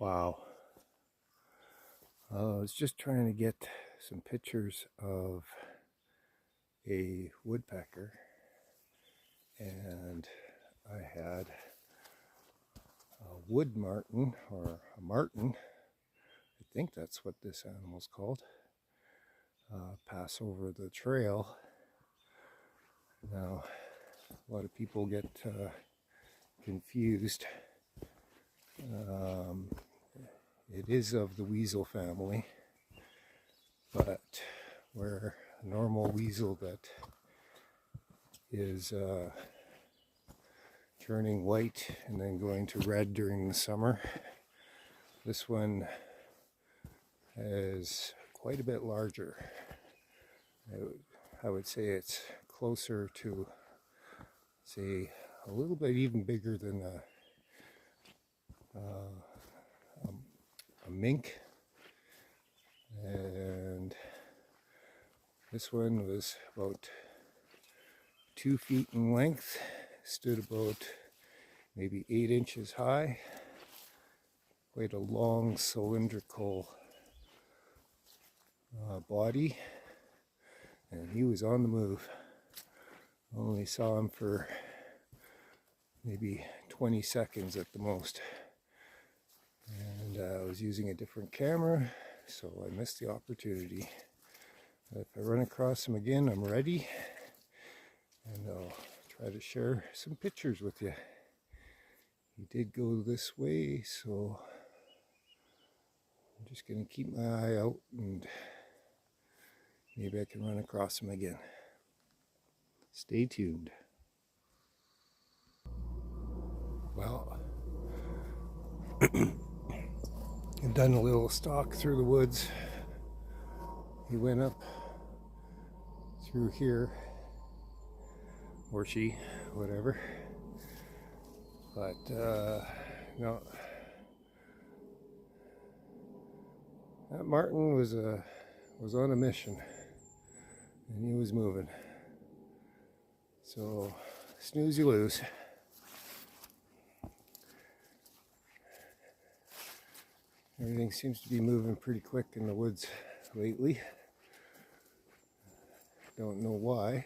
Wow. I was just trying to get some pictures of a woodpecker, and I had a wood martin, or a martin, I think that's what this animal's called, pass over the trail. Now, a lot of people get confused. It is of the weasel family, but where a normal weasel that is turning white and then going to red during the summer, this one is quite a bit larger. I would say it's closer to, say, a little bit even bigger than a mink. And this one was about 2 feet in length, stood about maybe 8 inches high, quite a long cylindrical body, and he was on the move. Only saw him for maybe 20 seconds at the most, and I was using a different camera, so I missed the opportunity. If I run across him again, I'm ready, and I'll try to share some pictures with you. He did go this way, so I'm just going to keep my eye out, and maybe I can run across him again. Stay tuned. Well, I've done a little stalk through the woods. He went up through here, or she, whatever. But no, that martin was on a mission, and he was moving. So snooze you lose. Everything seems to be moving pretty quick in the woods lately. Don't know why.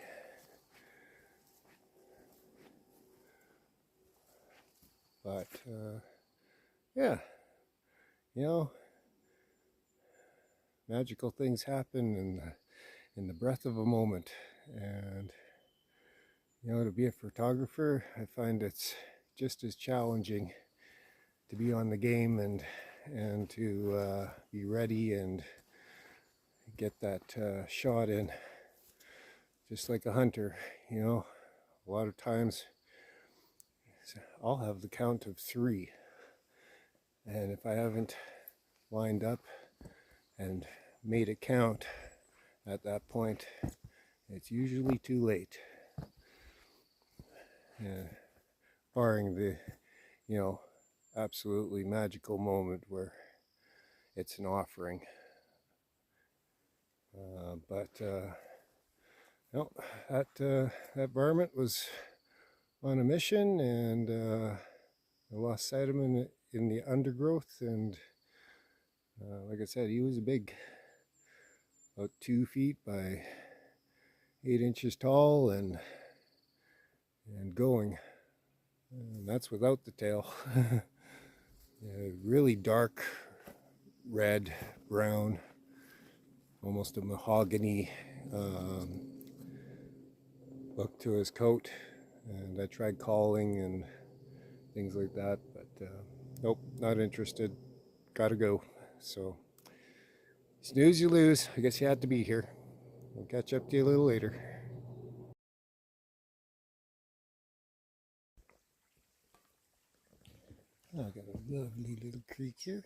But yeah, you know, magical things happen in the breath of a moment. And you know, to be a photographer, I find it's just as challenging to be on the game and to be ready and get that shot in. Just like a hunter, you know, a lot of times I'll have the count of 3, and if I haven't lined up and made it count at that point, it's usually too late. Barring the, you know, absolutely magical moment where it's an offering. No, that varmint was on a mission, and I lost sight of him in the undergrowth, and like I said, he was big, about 2 feet by 8 inches tall, and going. And that's without the tail. Really dark red, brown, almost a mahogany look to his coat. And I tried calling and things like that, but nope, not interested. Gotta go. So snooze you lose. I guess you had to be here. I'll catch up to you a little later. I got a lovely little creek here.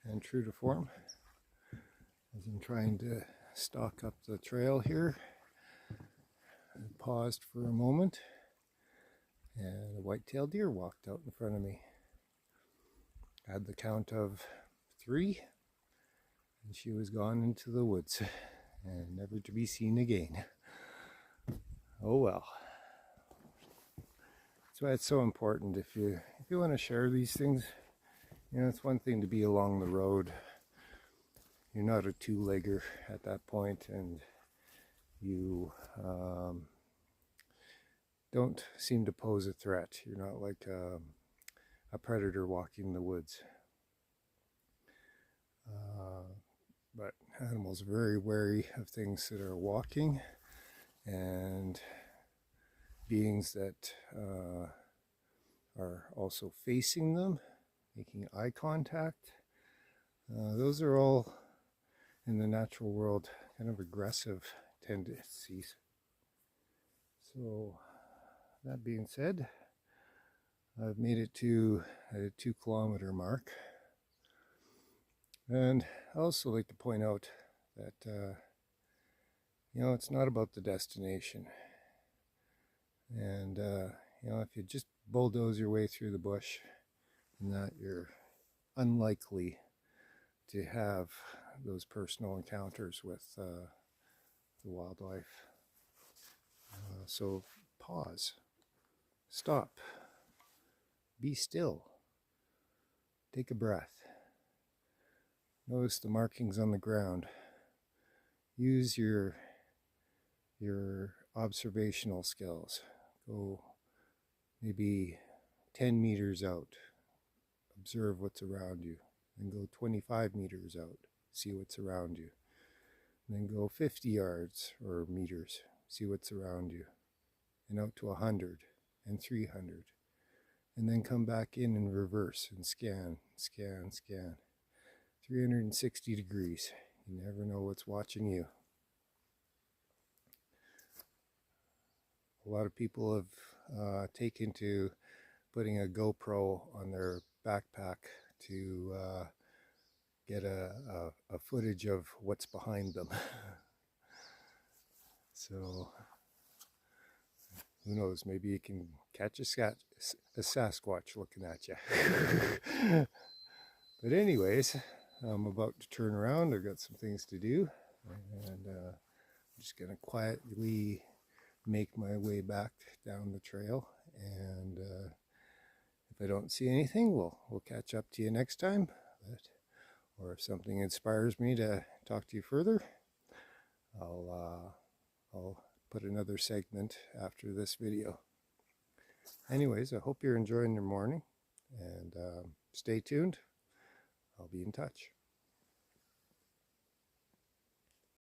And true to form, as I'm trying to stalk up the trail here, I paused for a moment, and a white-tailed deer walked out in front of me. I had the count of 3, and she was gone into the woods and never to be seen again. Oh well. why it's so important. If you want to share these things, you know, it's one thing to be along the road. You're not a two-legger at that point, and you don't seem to pose a threat. You're not like a predator walking the woods. But animals are very wary of things that are walking, and beings that are also facing them, making eye contact. Those are all, in the natural world, kind of aggressive tendencies. So, that being said, I've made it to a 2-kilometer mark. And I also like to point out that, you know, it's not about the destination. And, you know, if you just bulldoze your way through the bush, and that you're unlikely to have those personal encounters with the wildlife. So pause, stop, be still, take a breath, notice the markings on the ground, use your observational skills. Go maybe 10 meters out, observe what's around you, then go 25 meters out, see what's around you, and then go 50 yards or meters, see what's around you, and out to 100 and 300, and then come back in reverse and scan, 360 degrees. You never know what's watching you. A lot of people have taken to putting a GoPro on their backpack to get a footage of what's behind them. So who knows, maybe you can catch a Sasquatch looking at you. But anyways, I'm about to turn around. I've got some things to do, and I'm just going to quietly make my way back down the trail. And if I don't see anything, we'll catch up to you next time. Or if something inspires me to talk to you further, I'll put another segment after this video. Anyways, I hope you're enjoying your morning, and stay tuned. I'll be in touch.